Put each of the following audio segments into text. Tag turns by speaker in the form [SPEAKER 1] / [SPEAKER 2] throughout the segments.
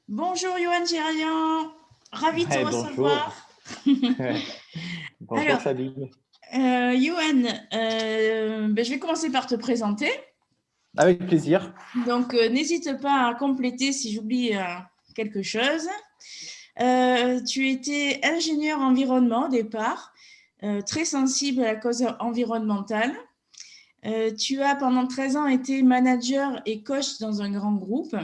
[SPEAKER 1] Bonjour Johan Gérien, ravi de te
[SPEAKER 2] Bonjour.
[SPEAKER 1] recevoir.
[SPEAKER 2] Bonjour
[SPEAKER 1] Alors,
[SPEAKER 2] Sabine.
[SPEAKER 1] Johan, je vais commencer par te présenter.
[SPEAKER 2] Avec plaisir.
[SPEAKER 1] Donc, n'hésite pas à compléter si j'oublie quelque chose. Tu étais ingénieur environnement au départ, très sensible à la cause environnementale. Tu as pendant 13 ans été manager et coach dans un grand groupe.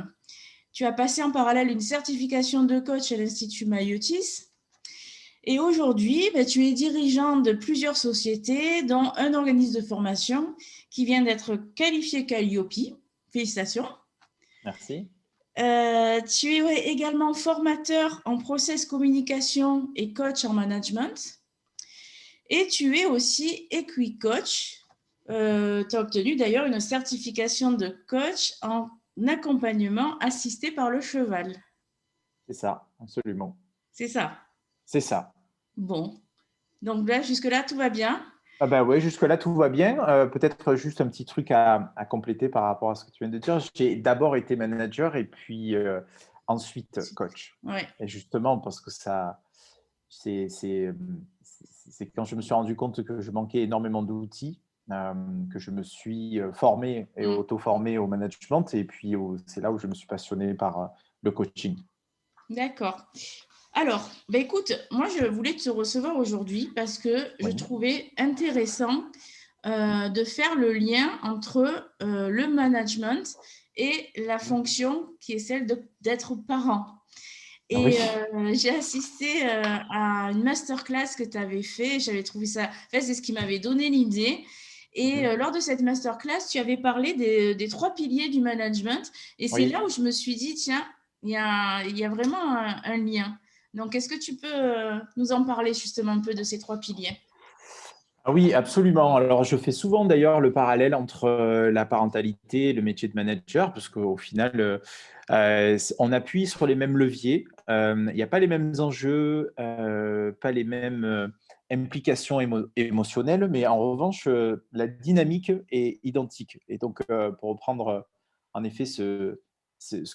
[SPEAKER 1] Tu as passé en parallèle une certification de coach à l'Institut Maïotis. Et aujourd'hui, tu es dirigeant de plusieurs sociétés, dont un organisme de formation qui vient d'être qualifié Calliope. Félicitations.
[SPEAKER 2] Merci.
[SPEAKER 1] Tu es également formateur en process communication et coach en management. Et tu es aussi EquiCoach. Tu as obtenu d'ailleurs une certification de coach en accompagnement assisté par le cheval.
[SPEAKER 2] C'est ça, absolument.
[SPEAKER 1] C'est ça.
[SPEAKER 2] C'est ça.
[SPEAKER 1] Bon. Donc là, jusque-là, tout va bien.
[SPEAKER 2] Ah ben ouais, jusque-là, tout va bien. Peut-être juste un petit truc à compléter par rapport à ce que tu viens de dire. J'ai d'abord été manager et puis ensuite coach.
[SPEAKER 1] Ouais.
[SPEAKER 2] Et justement, parce que ça, c'est quand je me suis rendu compte que je manquais énormément d'outils, que je me suis formé et auto-formé au management. Et puis, c'est là où je me suis passionné par le coaching.
[SPEAKER 1] D'accord. Alors, écoute, moi, je voulais te recevoir aujourd'hui parce que je
[SPEAKER 2] Oui.
[SPEAKER 1] trouvais intéressant de faire le lien entre le management et la fonction qui est celle d'être parent.
[SPEAKER 2] Ah
[SPEAKER 1] Et
[SPEAKER 2] oui.
[SPEAKER 1] j'ai assisté à une masterclass que tu avais fait. J'avais trouvé ça. En fait, c'est ce qui m'avait donné l'idée. Et lors de cette masterclass, tu avais parlé des trois piliers du management. Et c'est
[SPEAKER 2] Oui.
[SPEAKER 1] là où je me suis dit, tiens, il y a vraiment un lien. Donc, est-ce que tu peux nous en parler justement un peu de ces trois piliers?
[SPEAKER 2] Ah oui, absolument. Alors, je fais souvent d'ailleurs le parallèle entre la parentalité et le métier de manager, parce qu'au final, on appuie sur les mêmes leviers. Il n'y a pas les mêmes enjeux, pas les mêmes implications émotionnelles, mais en revanche, la dynamique est identique. Et donc, pour reprendre en effet ce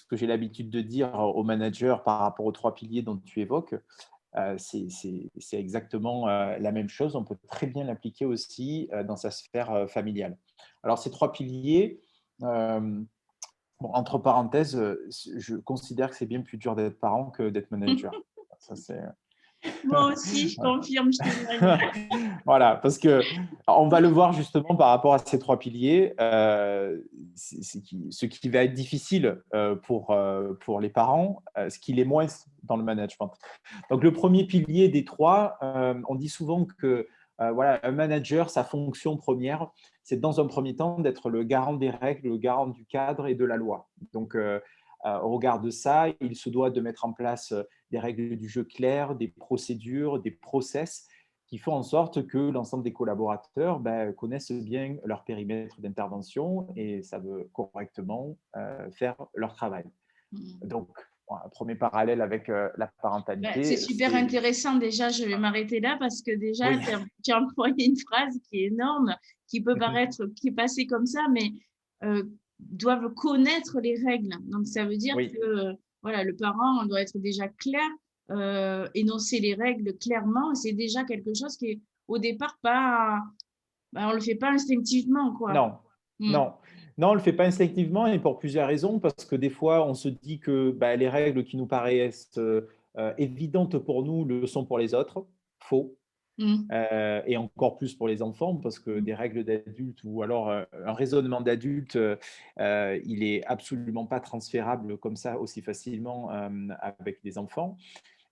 [SPEAKER 2] que j'ai l'habitude de dire aux managers par rapport aux trois piliers dont tu évoques, c'est exactement la même chose. On peut très bien l'appliquer aussi dans sa sphère familiale. Alors, ces trois piliers, bon, entre parenthèses, je considère que c'est bien plus dur d'être parent que d'être manager. Ça, c'est…
[SPEAKER 1] Moi aussi, je confirme, je témoigne.
[SPEAKER 2] Voilà, parce que on va le voir justement par rapport à ces trois piliers. Ce qui va être difficile pour les parents, ce qui l'est moins dans le management. Donc, le premier pilier des trois, on dit souvent que voilà, un manager, sa fonction première, c'est dans un premier temps d'être le garant des règles, le garant du cadre et de la loi. Donc, au regard de ça, il se doit de mettre en place des règles du jeu claires, des procédures, des process qui font en sorte que l'ensemble des collaborateurs connaissent bien leur périmètre d'intervention et savent correctement faire leur travail. Donc, un premier parallèle avec la
[SPEAKER 1] C'est
[SPEAKER 2] parentalité,
[SPEAKER 1] super
[SPEAKER 2] c'est…
[SPEAKER 1] intéressant. Déjà, je vais m'arrêter là parce que déjà,
[SPEAKER 2] Oui,
[SPEAKER 1] tu as employé une phrase qui est énorme, qui peut paraître, qui est passée comme ça, mais euh, doivent connaître les règles. Donc, ça veut dire que
[SPEAKER 2] oui,
[SPEAKER 1] voilà, le parent doit être déjà clair, énoncer les règles clairement. C'est déjà quelque chose qui est au départ pas, on le fait pas instinctivement, quoi.
[SPEAKER 2] non,
[SPEAKER 1] Mm.
[SPEAKER 2] non. Non, on ne le fait pas instinctivement et pour plusieurs raisons, parce que des fois, on se dit que les règles qui nous paraissent évidentes pour nous le sont pour les autres. Faux.
[SPEAKER 1] Mm.
[SPEAKER 2] Et encore plus pour les enfants, parce que des règles d'adultes ou alors un raisonnement d'adulte, il est absolument pas transférable comme ça aussi facilement avec les enfants.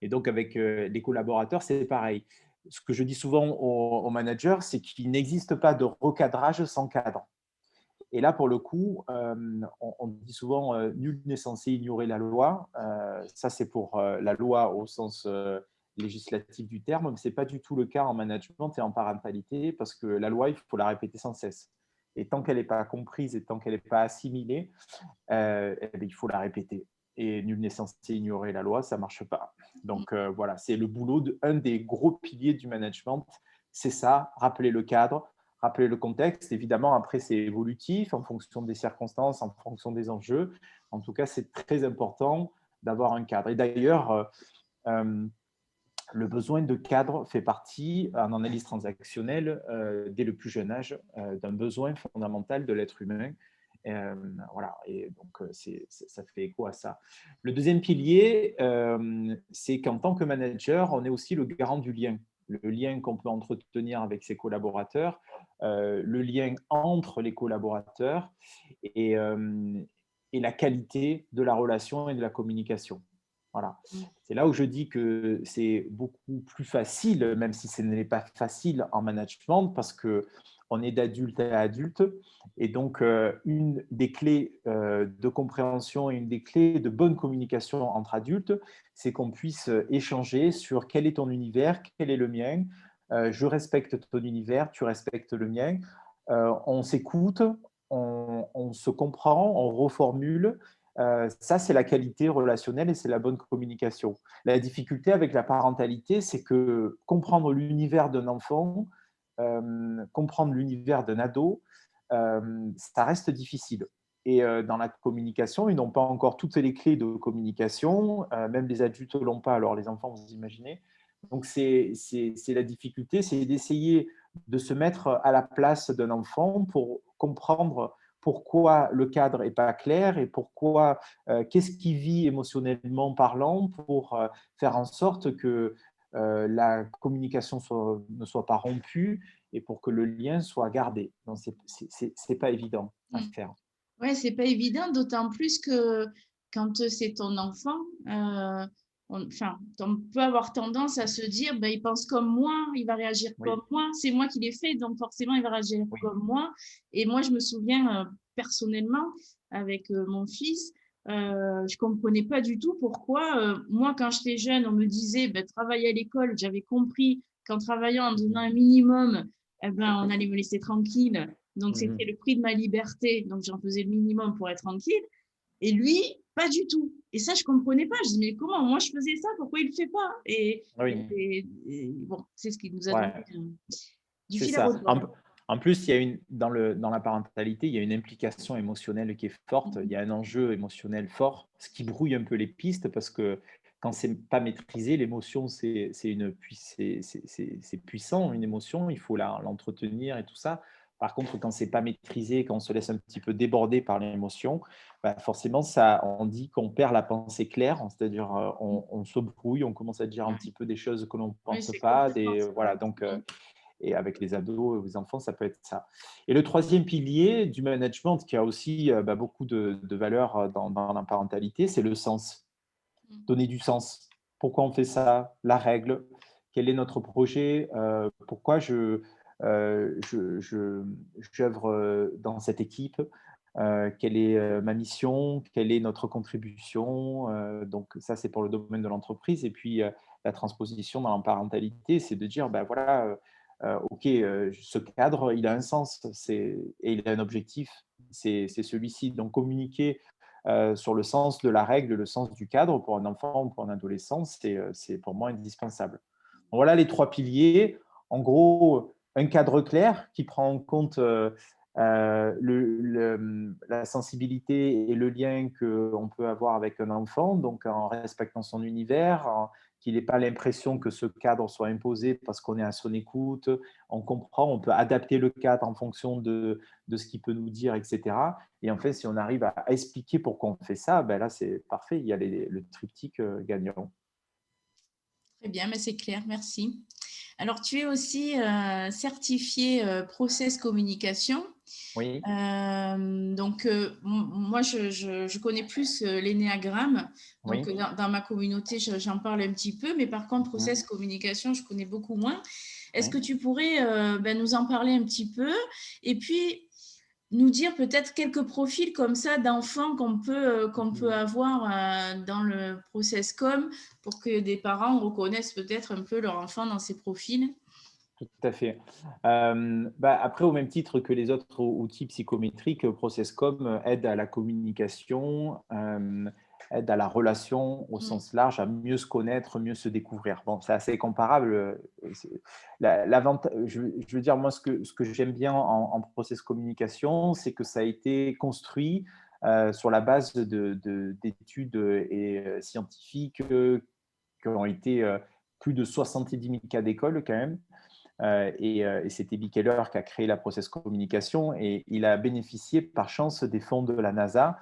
[SPEAKER 2] Et donc avec les collaborateurs, c'est pareil. Ce que je dis souvent aux managers, c'est qu'il n'existe pas de recadrage sans cadre. Et là, pour le coup, on dit souvent nul n'est censé ignorer la loi. Ça, c'est pour la loi au sens législatif du terme, mais ce n'est pas du tout le cas en management et en parentalité, parce que la loi, il faut la répéter sans cesse. Et tant qu'elle n'est pas comprise et tant qu'elle n'est pas assimilée, il faut la répéter. Et nul n'est censé ignorer la loi, ça ne marche pas. Donc voilà, c'est le boulot d'un des gros piliers du management, c'est ça, rappeler le cadre, rappeler le contexte. Évidemment, après, c'est évolutif en fonction des circonstances, en fonction des enjeux. En tout cas, c'est très important d'avoir un cadre. Et d'ailleurs, le besoin de cadre fait partie, en analyse transactionnelle, dès le plus jeune âge, d'un besoin fondamental de l'être humain. Voilà, et donc ça fait écho à ça. Le deuxième pilier, c'est qu'en tant que manager, on est aussi le garant du lien. Le lien qu'on peut entretenir avec ses collaborateurs, le lien entre les collaborateurs et, euh, et la qualité de la relation et de la communication. Voilà. C'est là où je dis que c'est beaucoup plus facile, même si ce n'est pas facile en management, parce qu'on est d'adulte à adulte. Et donc, une des clés de compréhension et une des clés de bonne communication entre adultes, c'est qu'on puisse échanger sur quel est ton univers, quel est le mien. Je respecte ton univers, tu respectes le mien. On s'écoute, on se comprend, on reformule. Ça, c'est la qualité relationnelle et c'est la bonne communication. La difficulté avec la parentalité, c'est que comprendre l'univers d'un enfant, comprendre l'univers d'un ado, ça reste difficile. Et dans la communication, ils n'ont pas encore toutes les clés de communication, même les adultes ne l'ont pas, alors les enfants, vous imaginez. Donc, c'est la difficulté, c'est d'essayer de se mettre à la place d'un enfant pour comprendre pourquoi le cadre n'est pas clair et pourquoi, qu'est-ce qu'il vit émotionnellement parlant pour faire en sorte que la communication ne soit pas rompue et pour que le lien soit gardé. Donc, c'est pas évident à faire.
[SPEAKER 1] Ouais, c'est pas évident, d'autant plus que quand c'est ton enfant, enfin, on peut avoir tendance à se dire, ben, il pense comme moi, il va réagir
[SPEAKER 2] Oui,
[SPEAKER 1] comme moi, c'est moi qui l'ai fait, donc forcément, il va réagir
[SPEAKER 2] oui,
[SPEAKER 1] comme moi. Et moi, je me souviens personnellement, avec mon fils, je comprenais pas du tout pourquoi, moi, quand j'étais jeune, on me disait, ben, travaille à l'école, j'avais compris qu'en travaillant, en donnant un minimum, eh ben, on allait me laisser tranquille. Donc, c'était
[SPEAKER 2] mhm.
[SPEAKER 1] le prix de ma liberté. Donc, j'en faisais le minimum pour être tranquille. Et lui, pas du tout. Et ça, je comprenais pas. Je dis, mais comment? Moi, je faisais ça. Pourquoi il le fait pas?
[SPEAKER 2] Oui,
[SPEAKER 1] Et bon, c'est ce qui nous a donné
[SPEAKER 2] ouais.
[SPEAKER 1] du
[SPEAKER 2] C'est
[SPEAKER 1] fil à
[SPEAKER 2] ça.
[SPEAKER 1] retordre.
[SPEAKER 2] En plus, il y a dans la parentalité, il y a une implication émotionnelle qui est forte. Il y a un enjeu émotionnel fort, ce qui brouille un peu les pistes parce que quand c'est pas maîtrisé, l'émotion, c'est puissant, une émotion, il faut l'entretenir et tout ça. Par contre, quand c'est pas maîtrisé, quand on se laisse un petit peu déborder par l'émotion, bah forcément, ça, on dit qu'on perd la pensée claire, c'est-à-dire on se brouille, on commence à dire un petit peu des choses que l'on ne
[SPEAKER 1] Oui,
[SPEAKER 2] pense
[SPEAKER 1] c'est
[SPEAKER 2] pas,
[SPEAKER 1] complètement ça.
[SPEAKER 2] voilà, donc et avec les ados ou les enfants, ça peut être ça. Et le troisième pilier du management, qui a aussi beaucoup de valeur dans la parentalité, c'est le sens. Donner du sens. Pourquoi on fait ça? La règle. Quel est notre projet? Pourquoi j'œuvre dans cette équipe? Quelle est ma mission? Quelle est notre contribution? Donc ça, c'est pour le domaine de l'entreprise. Et puis, la transposition dans la parentalité, c'est de dire, ben voilà, OK, ce cadre, il a un sens et il a un objectif, c'est celui-ci. Donc communiquer sur le sens de la règle, le sens du cadre pour un enfant ou pour un adolescent, c'est pour moi indispensable. Voilà les trois piliers. En gros, un cadre clair qui prend en compte la sensibilité et le lien qu'on peut avoir avec un enfant, donc en respectant son univers, qu'il n'ait pas l'impression que ce cadre soit imposé parce qu'on est à son écoute, on comprend, on peut adapter le cadre en fonction de ce qu'il peut nous dire, etc. Et en fait, si on arrive à expliquer pourquoi on fait ça, ben là, c'est parfait, il y a le triptyque gagnant.
[SPEAKER 1] Très bien, mais c'est clair, merci. Alors, tu es aussi certifié Process Communication.
[SPEAKER 2] Oui,
[SPEAKER 1] Donc, moi, je connais plus l'énéagramme. Donc,
[SPEAKER 2] oui.
[SPEAKER 1] dans ma communauté, j'en parle un petit peu, mais par contre,
[SPEAKER 2] Mhm.
[SPEAKER 1] process communication, je connais beaucoup moins. Est-ce
[SPEAKER 2] Oui.
[SPEAKER 1] que tu pourrais ben, nous en parler un petit peu et puis nous dire peut-être quelques profils comme ça d'enfants qu'on peut avoir dans le process com pour que des parents reconnaissent peut-être un peu leur enfant dans ces profils?
[SPEAKER 2] Tout à fait. Après, au même titre que les autres outils psychométriques, ProcessCom aide à la communication, aide à la relation au
[SPEAKER 1] Mm.
[SPEAKER 2] sens large, à mieux se connaître, mieux se découvrir. Bon, c'est assez comparable. Je veux dire, moi, ce que j'aime bien en process communication, c'est que ça a été construit sur la base d'études scientifiques qui ont été plus de 70 000 cas d'école quand même. Et c'est Tebi Keller qui a créé la Process Communication et il a bénéficié par chance des fonds de la NASA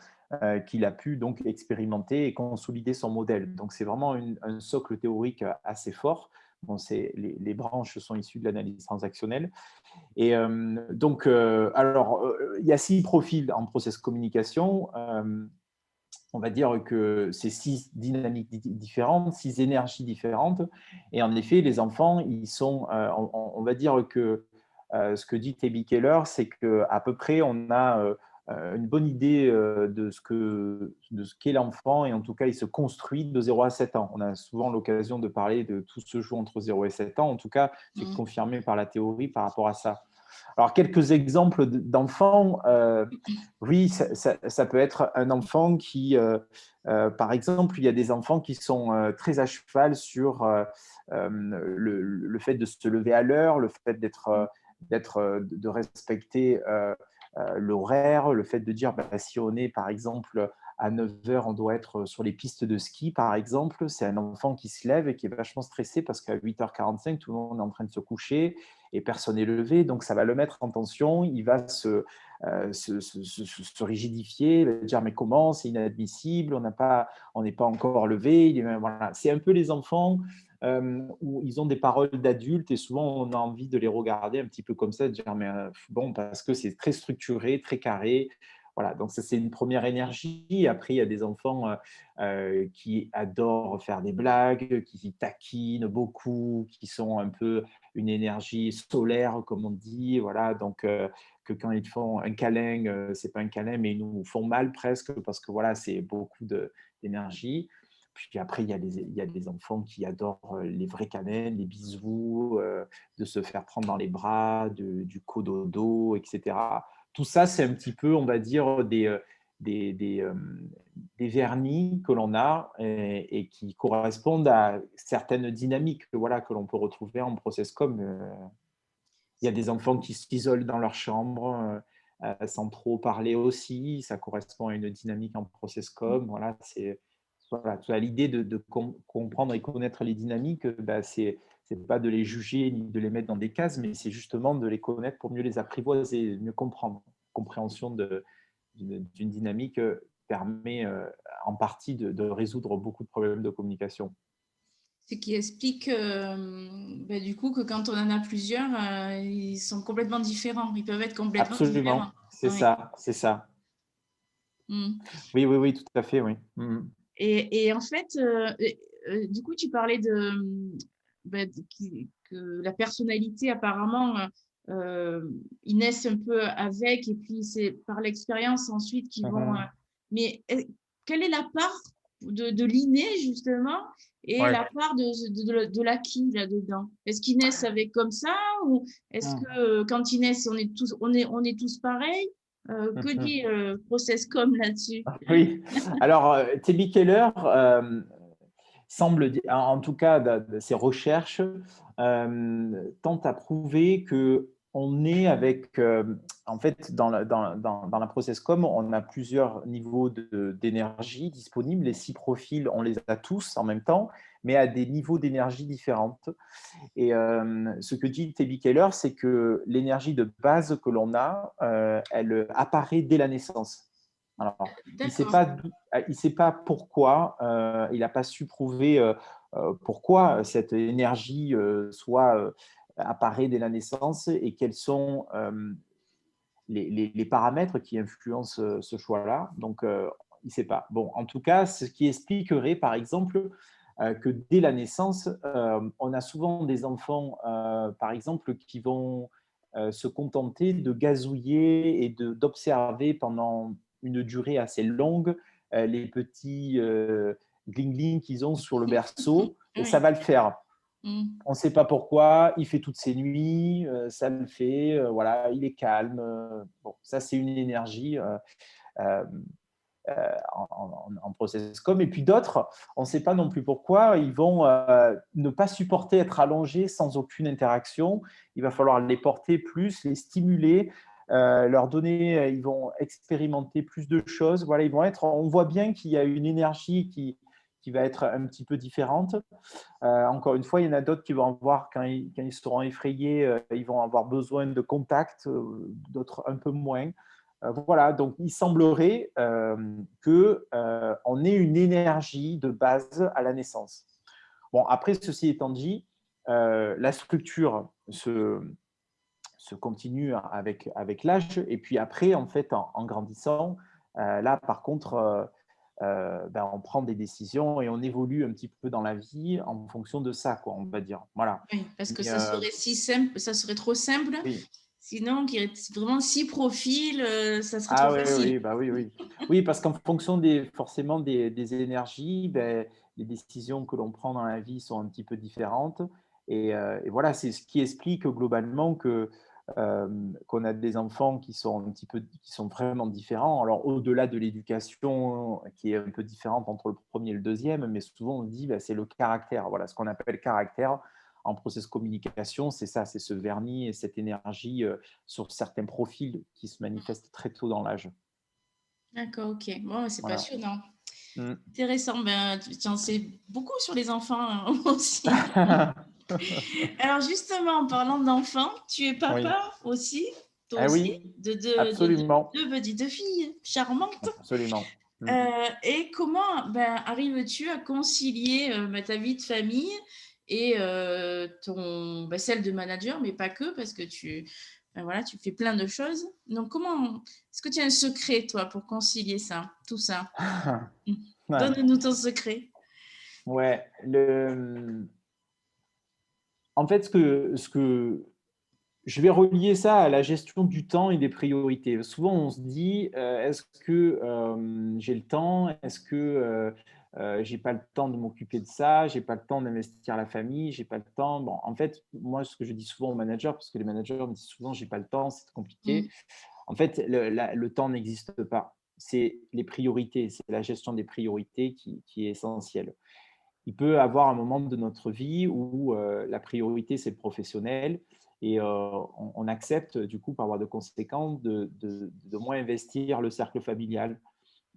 [SPEAKER 2] qu'il a pu donc expérimenter et consolider son modèle. Donc c'est vraiment un socle théorique assez fort. Bon, les branches sont issues de l'analyse transactionnelle. Et donc, il y a 6 profils en Process Communication. On va dire que c'est 6 dynamiques différentes, 6 énergies différentes. Et en effet, les enfants, ils sont, on va dire que ce que dit Tebi Keller, c'est qu'à peu près, on a une bonne idée de ce qu'est l'enfant, et en tout cas, il se construit de 0 à 7 ans. On a souvent l'occasion de parler de tout ce jour entre 0 et 7 ans. En tout cas, c'est confirmé par la théorie par rapport à ça. Alors, quelques exemples d'enfants. Oui, ça peut être un enfant qui, par exemple, il y a des enfants qui sont très à cheval sur le fait de se lever à l'heure, le fait de respecter l'horaire, le fait de dire si on est, par exemple, à 9 heures, on doit être sur les pistes de ski, par exemple. C'est un enfant qui se lève et qui est vachement stressé parce qu'à 8h45, tout le monde est en train de se coucher et personne n'est levé. Donc, ça va le mettre en tension. Il va se rigidifier, il va dire mais comment, c'est inadmissible, on n'est pas encore levé. Voilà. C'est un peu les enfants où ils ont des paroles d'adultes et souvent on a envie de les regarder un petit peu comme ça, de dire mais bon, parce que c'est très structuré, très carré. Voilà, donc ça c'est une première énergie. Après, il y a des enfants qui adorent faire des blagues, qui taquinent beaucoup, qui sont un peu une énergie solaire, comme on dit. Voilà, donc que quand ils font un câlin, c'est pas un câlin, mais ils nous font mal presque parce que voilà, c'est beaucoup d'énergie. Puis après, il y a des enfants qui adorent les vrais câlins, les bisous, de se faire prendre dans les bras, du cododo, etc. Tout ça, c'est un petit peu, on va dire, des vernis que l'on a et qui correspondent à certaines dynamiques voilà, que l'on peut retrouver en process com. Il y a des enfants qui s'isolent dans leur chambre sans trop parler aussi. Ça correspond à une dynamique en process com. Voilà, l'idée de comprendre et connaître les dynamiques, c'est pas de les juger ni de les mettre dans des cases, mais c'est justement de les connaître pour mieux les apprivoiser, mieux comprendre. Compréhension d'une dynamique permet en partie de résoudre beaucoup de problèmes de communication.
[SPEAKER 1] Ce qui explique du coup que quand on en a plusieurs, ils sont complètement différents. Ils peuvent être complètement différents.
[SPEAKER 2] C'est ça, c'est ça. Oui, tout à fait, oui.
[SPEAKER 1] Et en fait, du coup, tu parlais que la personnalité, apparemment, ils naissent un peu avec, et puis c'est par l'expérience ensuite qu'ils vont… mais quelle est la part de l'inné, justement, et la part de l'acquis là-dedans? Est-ce qu'ils naissent avec comme ça, ou est-ce que quand ils naissent, on est tous pareils? Que dit Process Com là-dessus?
[SPEAKER 2] Oui, alors Tebi Keller semble, en tout cas de ses recherches, tente à prouver que on est avec, en fait, dans la process com, on a plusieurs niveaux d'énergie disponibles. Les 6 profils, on les a tous en même temps, mais à des niveaux d'énergie différentes. Et ce que dit Tebi Keller, c'est que l'énergie de base que l'on a, elle apparaît dès la naissance. Alors, il ne sait pas pourquoi, il n'a pas su prouver pourquoi cette énergie apparaît dès la naissance et quels sont les paramètres qui influencent ce choix-là. Donc, il ne sait pas. Bon, en tout cas, ce qui expliquerait, par exemple, que dès la naissance, on a souvent des enfants, par exemple, qui vont se contenter de gazouiller et d'observer pendant une durée assez longue les petits gling-gling qu'ils ont sur le berceau, et ça va le faire. On ne sait pas pourquoi, il fait toutes ses nuits, ça le fait, voilà, il est calme. Bon, ça, c'est une énergie en process com. Et puis d'autres, on ne sait pas non plus pourquoi, ils vont ne pas supporter être allongés sans aucune interaction. Il va falloir les porter plus, les stimuler. leur donner, ils vont expérimenter plus de choses. Voilà, on voit bien qu'il y a une énergie qui va être un petit peu différente. Encore une fois, il y en a d'autres qui vont avoir, quand ils seront effrayés, ils vont avoir besoin de contact, d'autres un peu moins. Voilà, donc il semblerait qu'on ait une énergie de base à la naissance. Bon, après, ceci étant dit, la structure se continue avec l'âge. Et puis après, en fait, en grandissant, là, par contre, on prend des décisions et on évolue un petit peu dans la vie en fonction de ça, quoi, on va dire. Voilà.
[SPEAKER 1] Oui, parce que
[SPEAKER 2] Mais,
[SPEAKER 1] ça serait si simple, ça serait trop simple.
[SPEAKER 2] oui.
[SPEAKER 1] Sinon, qu'il y ait vraiment 6 profils, ça serait trop
[SPEAKER 2] Ah oui,
[SPEAKER 1] facile.
[SPEAKER 2] oui, bah oui, oui. Oui, parce qu'en fonction forcément des énergies, ben, les décisions que l'on prend dans la vie sont un petit peu différentes. Et voilà, c'est ce qui explique globalement qu'on a des enfants qui sont vraiment différents. Alors, au-delà de l'éducation qui est un peu différente entre le premier et le deuxième, mais souvent on dit ben, c'est le caractère. Voilà, ce qu'on appelle caractère en process communication, c'est ça, c'est ce vernis et cette énergie sur certains profils qui se manifestent très tôt dans l'âge.
[SPEAKER 1] D'accord, ok. Bon, c'est
[SPEAKER 2] Voilà.
[SPEAKER 1] passionnant.
[SPEAKER 2] Mm.
[SPEAKER 1] Intéressant. Ben, tu en sais beaucoup sur les enfants hein, aussi. Alors, justement, en parlant d'enfants, tu es
[SPEAKER 2] Oui.
[SPEAKER 1] papa aussi, toi
[SPEAKER 2] Ah
[SPEAKER 1] aussi,
[SPEAKER 2] oui,
[SPEAKER 1] de
[SPEAKER 2] absolument,
[SPEAKER 1] deux filles charmantes.
[SPEAKER 2] absolument. Mm.
[SPEAKER 1] Et comment arrives-tu à concilier ta vie de famille et celle de manager, mais pas que, parce que voilà, tu fais plein de choses. Donc, est-ce que tu as un secret, toi, pour concilier ça, tout ça?
[SPEAKER 2] Ouais.
[SPEAKER 1] Donne-nous ton secret.
[SPEAKER 2] Ouais, en fait, je vais relier ça à la gestion du temps et des priorités. Souvent, on se dit, est-ce que j'ai le temps? Est-ce que j'ai pas le temps de m'occuper de ça? J'ai pas le temps d'investir la famille? J'ai pas le temps. Bon, en fait, moi, ce que je dis souvent aux managers, parce que les managers me disent souvent, j'ai pas le temps, c'est
[SPEAKER 1] Mm.
[SPEAKER 2] compliqué. En fait, le temps n'existe pas. C'est les priorités, c'est la gestion des priorités qui est essentielle. Il peut avoir un moment de notre vie où la priorité, c'est le professionnel et on accepte, du coup, par voie de conséquence, de moins investir le cercle familial.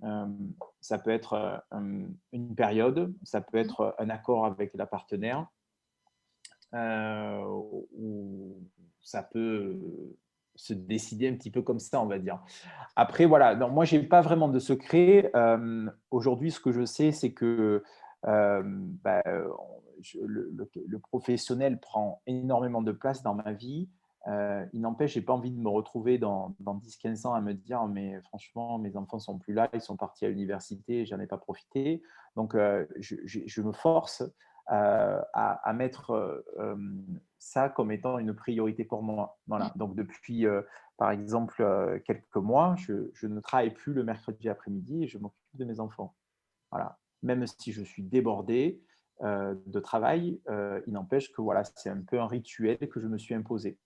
[SPEAKER 2] Euh, Ça peut être une période, ça peut être un accord avec la partenaire, ou ça peut se décider un petit peu comme ça, on va dire. Après, voilà, donc moi, je n'ai pas vraiment de secret. Aujourd'hui, ce que je sais, c'est que euh, bah, le professionnel prend énormément de place dans ma vie. Il n'empêche, je n'ai pas envie de me retrouver dans 10-15 ans à me dire, mais franchement, mes enfants ne sont plus là, ils sont partis à l'université, je n'en ai pas profité. Donc, je me force à mettre ça comme étant une priorité pour moi. Voilà. Donc, depuis par exemple, quelques mois, je ne travaille plus le mercredi après-midi et je m'occupe de mes enfants. Voilà. Même si je suis débordé de travail, il n'empêche que voilà, c'est un peu un rituel que je me suis imposé.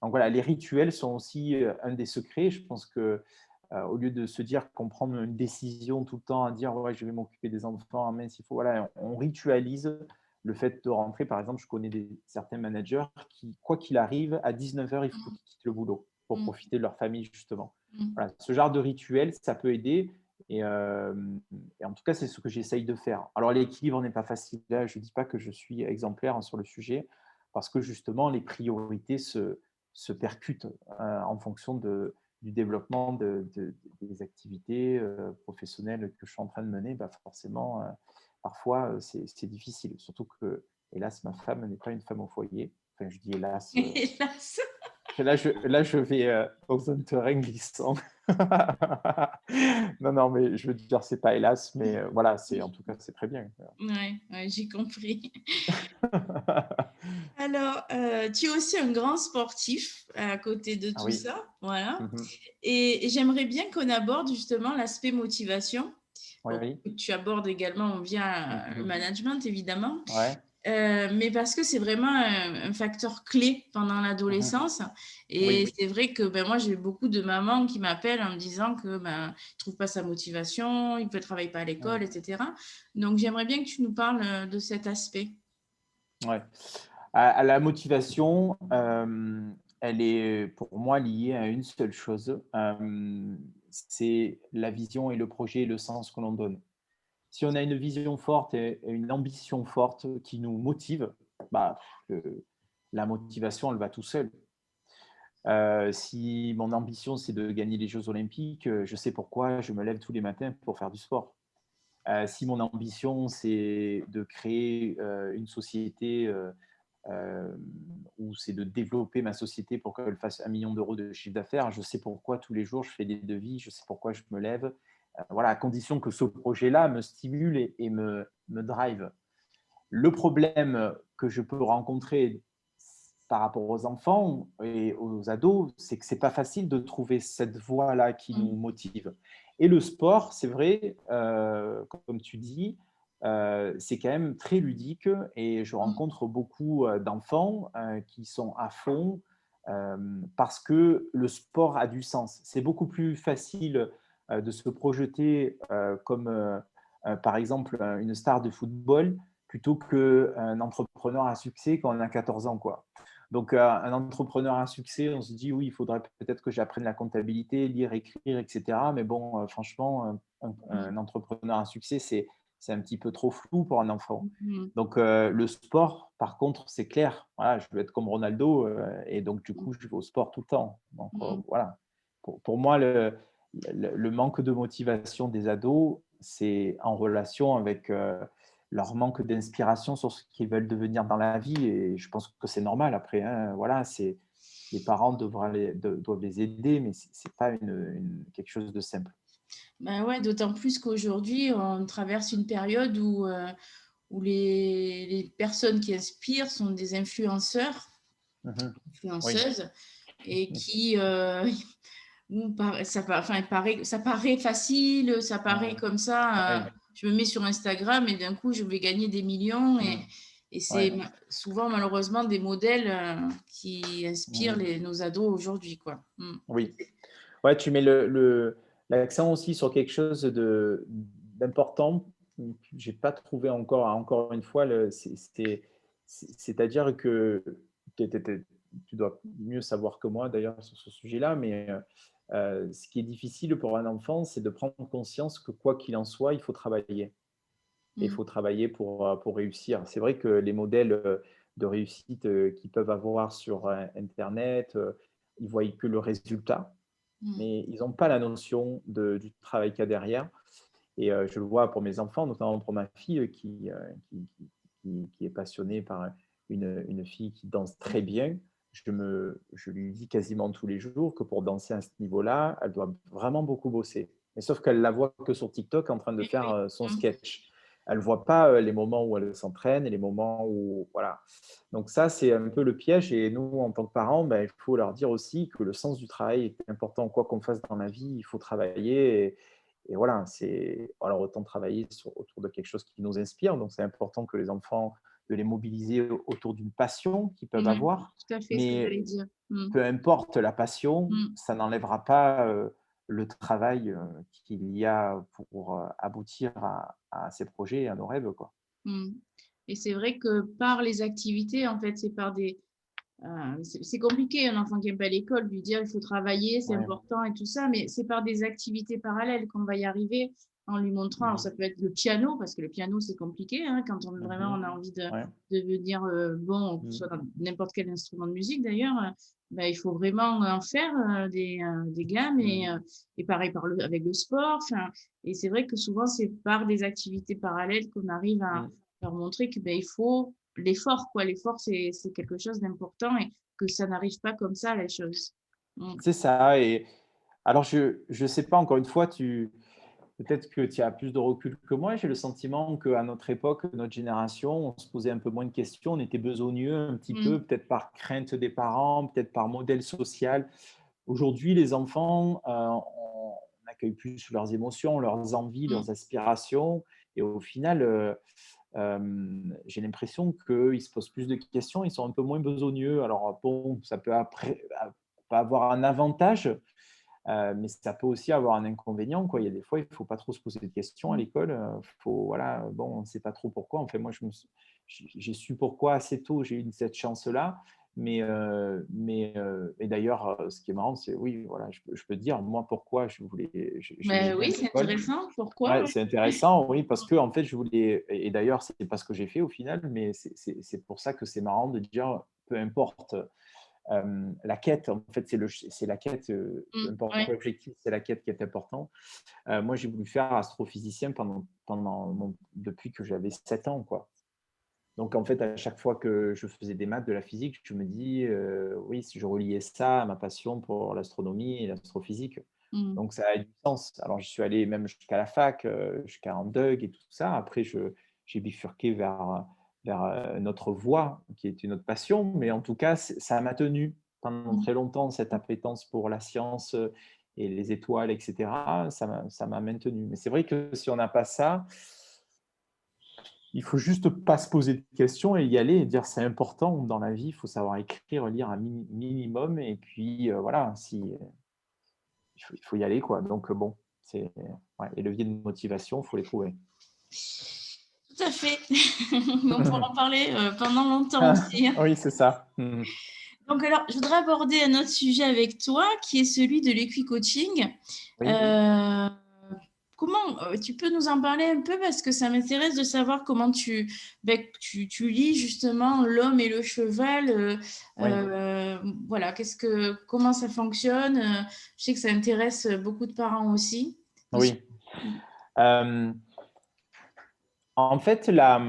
[SPEAKER 2] Donc voilà, les rituels sont aussi un des secrets. Je pense que au lieu de se dire qu'on prend une décision tout le temps à dire ouais, je vais m'occuper des enfants, mais s'il faut, voilà, on ritualise le fait de rentrer. Par exemple, je connais certains managers qui, quoi qu'il arrive, à 19h, il faut qu'ils quittent le boulot pour
[SPEAKER 1] Mm.
[SPEAKER 2] profiter de leur famille, justement.
[SPEAKER 1] Mm.
[SPEAKER 2] Voilà, ce genre de rituel, ça peut aider. Et en tout cas, c'est ce que j'essaye de faire. Alors, l'équilibre n'est pas facile. Là, je ne dis pas que je suis exemplaire sur le sujet, parce que justement, les priorités se percutent en fonction du développement des activités professionnelles que je suis en train de mener. Bah forcément, parfois, c'est difficile. Surtout que, hélas, ma femme n'est pas une femme au foyer. Enfin, je dis hélas.
[SPEAKER 1] Hélas.
[SPEAKER 2] Là, je vais dans un terrain glissant. Non, non, mais je veux dire, c'est pas hélas, mais voilà, en tout cas, c'est très bien.
[SPEAKER 1] Ouais, j'ai compris. Alors, tu es aussi un grand sportif à côté de
[SPEAKER 2] Ah
[SPEAKER 1] tout
[SPEAKER 2] oui.
[SPEAKER 1] ça, voilà.
[SPEAKER 2] Mhm.
[SPEAKER 1] Et j'aimerais bien qu'on aborde justement l'aspect motivation. Bon,
[SPEAKER 2] Oui.
[SPEAKER 1] tu abordes également via le
[SPEAKER 2] Mhm.
[SPEAKER 1] management, évidemment.
[SPEAKER 2] Ouais.
[SPEAKER 1] Mais parce que c'est vraiment un facteur clé pendant
[SPEAKER 2] Mhm.
[SPEAKER 1] l'adolescence. Et
[SPEAKER 2] Oui.
[SPEAKER 1] c'est vrai que moi, j'ai beaucoup de mamans qui m'appellent en me disant que ne trouve pas sa motivation, il ne travaille pas à l'école,
[SPEAKER 2] Mhm.
[SPEAKER 1] etc. Donc, j'aimerais bien que tu nous parles de cet aspect.
[SPEAKER 2] Ouais. À la motivation, elle est pour moi liée à une seule chose, c'est la vision et le projet et le sens que l'on donne. Si on a une vision forte et une ambition forte qui nous motive, bah, la motivation, elle va tout seul. Si mon ambition, c'est de gagner les jeux olympiques, je sais pourquoi je me lève tous les matins pour faire du sport. Si mon ambition, c'est de créer, une société, ou c'est de développer ma société pour qu'elle fasse 1 million d'euros de chiffre d'affaires, je sais pourquoi tous les jours je fais des devis, je sais pourquoi je me lève. Voilà, à condition que ce projet-là me stimule et me drive. Le problème que je peux rencontrer par rapport aux enfants et aux ados, c'est que c'est pas facile de trouver cette voie-là qui nous
[SPEAKER 1] Mmh.
[SPEAKER 2] motive. Et le sport, c'est vrai, comme tu dis, c'est quand même très ludique et je
[SPEAKER 1] Mmh.
[SPEAKER 2] rencontre beaucoup, d'enfants, qui sont à fond, parce que le sport a du sens. C'est beaucoup plus facile, de se projeter, comme, par exemple, une star de football plutôt qu'un entrepreneur à succès quand on a 14 ans, quoi. Donc, un entrepreneur à succès, on se dit: «Oui, il faudrait peut-être que j'apprenne la comptabilité, lire, écrire et cetera», mais bon, franchement, un entrepreneur à succès, c'est un petit peu trop flou pour un enfant.
[SPEAKER 1] Mmh.
[SPEAKER 2] Donc, le sport, par contre, c'est clair. Voilà, je veux être comme Ronaldo, et donc du coup, je vais au sport tout le temps. Donc,
[SPEAKER 1] Mmh.
[SPEAKER 2] voilà. Pour moi, le manque de motivation des ados, c'est en relation avec, leur manque d'inspiration sur ce qu'ils veulent devenir dans la vie et je pense que c'est normal après, hein, voilà, c'est les parents doivent les aider, mais c'est pas quelque chose de simple.
[SPEAKER 1] Bah, ouais, d'autant plus qu'aujourd'hui, on traverse une période où les personnes qui inspirent sont des
[SPEAKER 2] Mmh. Oui.
[SPEAKER 1] influenceuses et qui, ou par enfin, ça paraît facile, ça paraît
[SPEAKER 2] Mmh.
[SPEAKER 1] comme ça,
[SPEAKER 2] Oui.
[SPEAKER 1] je me mets sur Instagram et d'un coup, je vais gagner des millions
[SPEAKER 2] Mmh.
[SPEAKER 1] et c'est
[SPEAKER 2] Ouais.
[SPEAKER 1] souvent malheureusement des modèles, qui inspirent
[SPEAKER 2] Mmh.
[SPEAKER 1] nos ados aujourd'hui, quoi. Mmh.
[SPEAKER 2] Oui. Ouais, tu mets l'accent aussi sur quelque chose d'important. J'ai pas trouvé encore une fois c'est-à-dire que tu dois mieux savoir que moi d'ailleurs sur ce sujet-là, mais ce qui est difficile pour un enfant, c'est de prendre conscience que quoi qu'il en soit, il faut travailler. Et il
[SPEAKER 1] Mmh.
[SPEAKER 2] faut travailler pour réussir. C'est vrai que les modèles, de réussite, qu'ils peuvent avoir sur, internet, ils voient que le résultat,
[SPEAKER 1] Mmh.
[SPEAKER 2] mais ils n'ont pas la notion du travail qu'il y a derrière et je le vois pour mes enfants, notamment pour ma fille, qui est passionnée par une fille qui danse très bien. Je lui dis quasiment tous les jours que pour danser à ce niveau-là, elle doit vraiment beaucoup bosser. Mais sauf qu'elle la voit que sur TikTok en train de
[SPEAKER 1] Oui,
[SPEAKER 2] faire,
[SPEAKER 1] oui.
[SPEAKER 2] son
[SPEAKER 1] Mmh.
[SPEAKER 2] sketch. Elle ne voit pas, les moments où elle s'entraîne et les moments où voilà. Donc ça, c'est un peu le piège et nous, en tant que parents, ben, il faut leur dire aussi que le sens du travail est important. Quoi qu'on fasse dans la vie, il faut travailler et voilà, c'est alors autant travailler autour de quelque chose qui nous inspire. Donc c'est important que les enfants, de les mobiliser autour d'une passion qu'ils peuvent
[SPEAKER 1] Ouais,
[SPEAKER 2] avoir.
[SPEAKER 1] tout à fait ce que
[SPEAKER 2] Mais
[SPEAKER 1] j'allais dire. Mmh.
[SPEAKER 2] peu importe la passion,
[SPEAKER 1] Mmh.
[SPEAKER 2] ça n'enlèvera pas, le travail, qu'il y a pour, aboutir à ces projets et à nos rêves, quoi.
[SPEAKER 1] Mmh. Et c'est vrai que par les activités, en fait, c'est par des c'est compliqué, un enfant qui aime pas l'école, lui dire: «Il faut travailler, c'est
[SPEAKER 2] Ouais.
[SPEAKER 1] important» et tout ça, mais c'est par des activités parallèles qu'on va y arriver, en lui montrant, alors
[SPEAKER 2] Mmh.
[SPEAKER 1] ça peut être le piano, parce que le piano, c'est compliqué, hein, quand
[SPEAKER 2] Mmh.
[SPEAKER 1] on a envie de
[SPEAKER 2] Ouais.
[SPEAKER 1] devenir, bon, que ce
[SPEAKER 2] Mmh.
[SPEAKER 1] soit dans n'importe quel instrument de musique d'ailleurs, bah, il faut vraiment en faire, des gammes
[SPEAKER 2] Mmh.
[SPEAKER 1] et pareil avec le sport, enfin et c'est vrai que souvent, c'est par des activités parallèles qu'on arrive à
[SPEAKER 2] Mmh.
[SPEAKER 1] leur montrer que, beh, il faut l'effort, quoi. L'effort, c'est quelque chose d'important et que ça n'arrive pas comme ça, les choses. Mmh.
[SPEAKER 2] C'est ça et alors je sais pas, encore une fois, peut-être que tu as plus de recul que moi. J'ai le sentiment qu'à notre époque, notre génération, on se posait un peu moins de questions, on était besogneux un petit
[SPEAKER 1] Mmh.
[SPEAKER 2] peu, peut-être par crainte des parents, peut-être par modèle social. Aujourd'hui, les enfants, on accueille plus leurs émotions, leurs envies,
[SPEAKER 1] Mmh.
[SPEAKER 2] leurs aspirations et au final, j'ai l'impression qu'ils se posent plus de questions, ils sont un peu moins besogneux. Alors bon, ça peut après pas avoir un avantage, mais ça peut aussi avoir un inconvénient, quoi. Il y a des fois, il ne faut pas trop se poser de questions à
[SPEAKER 1] Mmh.
[SPEAKER 2] l'école, faut voilà, bon, on ne sait pas trop pourquoi. Enfin, moi, j'ai su pourquoi assez tôt, j'ai eu cette chance-là, Et d'ailleurs, ce qui est marrant, c'est oui, voilà, je peux te dire, moi, pourquoi j'aimais
[SPEAKER 1] Ben
[SPEAKER 2] bien
[SPEAKER 1] oui, c'est
[SPEAKER 2] l'école.
[SPEAKER 1] intéressant. Pourquoi?
[SPEAKER 2] Ouais,
[SPEAKER 1] Ouais.
[SPEAKER 2] c'est intéressant, oui, parce que en fait, et d'ailleurs, c'est pas ce que j'ai fait au final, mais c'est pour ça que c'est marrant de dire, peu importe la quête, en fait, c'est la quête, peu importe
[SPEAKER 1] Ouais.
[SPEAKER 2] l'objectif, c'est la quête qui est important. Moi, j'ai voulu faire astrophysicien depuis que j'avais 7 ans, quoi. Donc, en fait, à chaque fois que je faisais des maths, de la physique, je me dis, oui, si je reliais ça à ma passion pour l'astronomie et l'astrophysique,
[SPEAKER 1] Mm.
[SPEAKER 2] donc ça a du sens. Alors, je suis allé même jusqu'à la fac, jusqu'à en DUG et tout ça. Après, j'ai bifurqué vers notre voie, qui est une autre passion, mais en tout cas, ça m'a tenu pendant
[SPEAKER 1] Mm.
[SPEAKER 2] très longtemps, cette appétence pour la science et les étoiles, etc. Ça m'a maintenu. Mais c'est vrai que si on n'a pas ça, il faut juste pas se poser de questions et y aller et dire c'est important dans la vie, il faut savoir écrire, lire un minimum et puis voilà, il faut y aller quoi. Donc bon, c'est ouais, les leviers de motivation, il faut les trouver.
[SPEAKER 1] Tout à fait. On pourra en parler pendant longtemps aussi, hein.
[SPEAKER 2] Oui, c'est ça.
[SPEAKER 1] Donc, alors, je voudrais aborder un autre sujet avec toi, qui est celui de l'équi-coaching.
[SPEAKER 2] Oui,
[SPEAKER 1] Euh, comment tu peux nous en parler un peu parce que ça m'intéresse de savoir comment tu lis justement l'homme et le cheval.
[SPEAKER 2] oui,
[SPEAKER 1] Voilà, comment ça fonctionne. Je sais que ça intéresse beaucoup de parents aussi.
[SPEAKER 2] oui. Euh, En fait, la,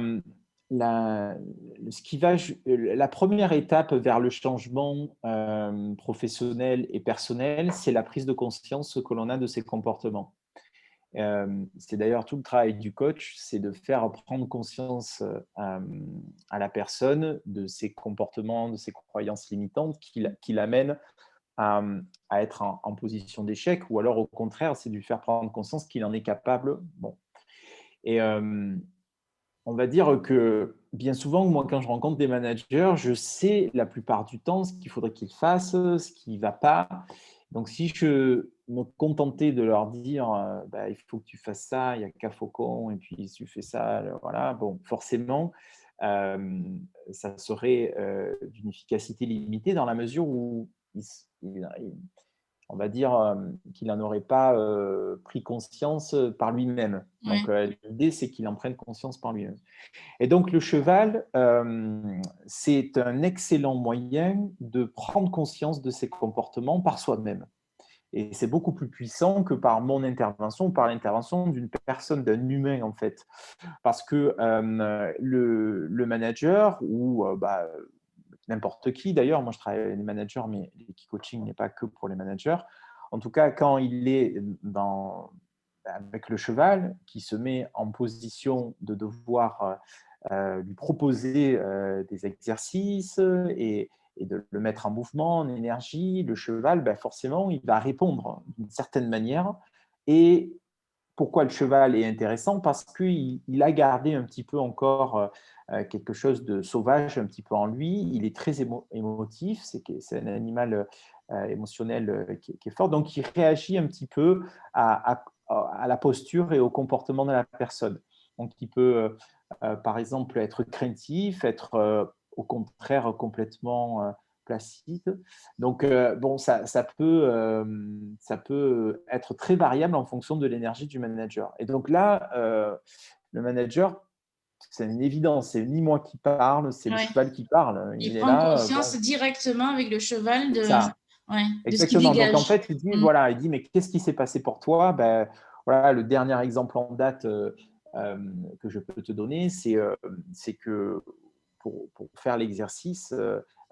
[SPEAKER 2] ce qui va, la première étape vers le changement professionnel et personnel, c'est la prise de conscience que l'on a de ses comportements. C'est d'ailleurs tout le travail du coach, c'est de faire prendre conscience à la personne de ses comportements, de ses croyances limitantes qui l'amènent à, à être en position d'échec, ou alors au contraire, c'est de lui faire prendre conscience qu'il en est capable. Bon. Et on va dire que bien souvent, moi, quand je rencontre des managers, je sais la plupart du temps ce qu'il faudrait qu'ils fassent, ce qui ne va pas. Donc, si je me contentais de leur dire, bah, il faut que tu fasses ça, il y a qu'à Faucon, et puis si tu fais ça, voilà, bon, forcément, euh, ça serait d'une efficacité limitée dans la mesure où on va dire qu'il n'en aurait pas pris conscience par lui-même. Donc,
[SPEAKER 1] Ouais.
[SPEAKER 2] l'idée, c'est qu'il en prenne conscience par lui-même. Et donc, le cheval, c'est un excellent moyen de prendre conscience de ses comportements par soi-même. Et c'est beaucoup plus puissant que par mon intervention, par l'intervention d'une personne, d'un humain, en fait. Parce que le manager, ou n'importe qui, d'ailleurs, moi je travaille avec les managers, mais l'e-coaching n'est pas que pour les managers. En tout cas, quand il est avec le cheval, qui se met en position de devoir lui proposer des exercices et de le mettre en mouvement, en énergie, le cheval, ben forcément, il va répondre d'une certaine manière. Et pourquoi le cheval est intéressant? Parce qu'il a gardé un petit peu encore quelque chose de sauvage un petit peu en lui. Il est très émotif, c'est un animal émotionnel qui est fort. Donc, il réagit un petit peu à la posture et au comportement de la personne. Donc, il peut, par exemple, être craintif, être au contraire complètement placide. Donc, bon, ça peut être très variable en fonction de l'énergie du manager. Et donc là, le manager, c'est une évidence, c'est ni moi qui parle, c'est le
[SPEAKER 1] Ouais.
[SPEAKER 2] cheval qui parle.
[SPEAKER 1] Il
[SPEAKER 2] Il est
[SPEAKER 1] prend
[SPEAKER 2] là,
[SPEAKER 1] conscience
[SPEAKER 2] bon,
[SPEAKER 1] directement avec le cheval
[SPEAKER 2] c'est ça.
[SPEAKER 1] ouais, de ce qu'il
[SPEAKER 2] Exactement. Donc, en
[SPEAKER 1] dégage.
[SPEAKER 2] fait, voilà, il dit, mais qu'est-ce qui s'est passé pour toi? Ben, voilà, le dernier exemple en date euh, que je peux te donner, c'est que pour faire l'exercice,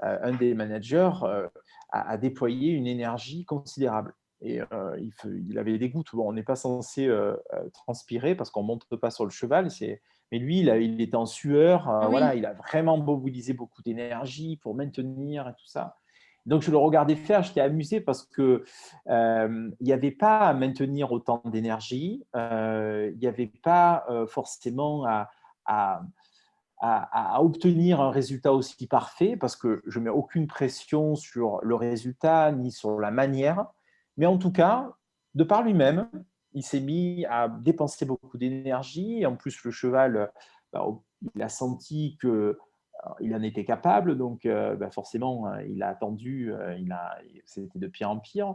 [SPEAKER 2] un des managers a déployé une énergie considérable. Et il avait des gouttes. Bon, on n'est pas censé transpirer parce qu'on ne monte pas sur le cheval. Mais lui, il était en sueur.
[SPEAKER 1] Ah oui.
[SPEAKER 2] Voilà, il a vraiment mobilisé beaucoup d'énergie pour maintenir et tout ça. Donc, je le regardais faire, j'étais amusé parce que il n'y avait pas à maintenir autant d'énergie, il n'y avait pas forcément à, à obtenir un résultat aussi parfait parce que je ne mets aucune pression sur le résultat ni sur la manière. Mais en tout cas, de par lui-même, il s'est mis à dépenser beaucoup d'énergie. Et en plus, le cheval, bah, il a senti que il en était capable, donc forcément, il a attendu, c'était de pire en pire.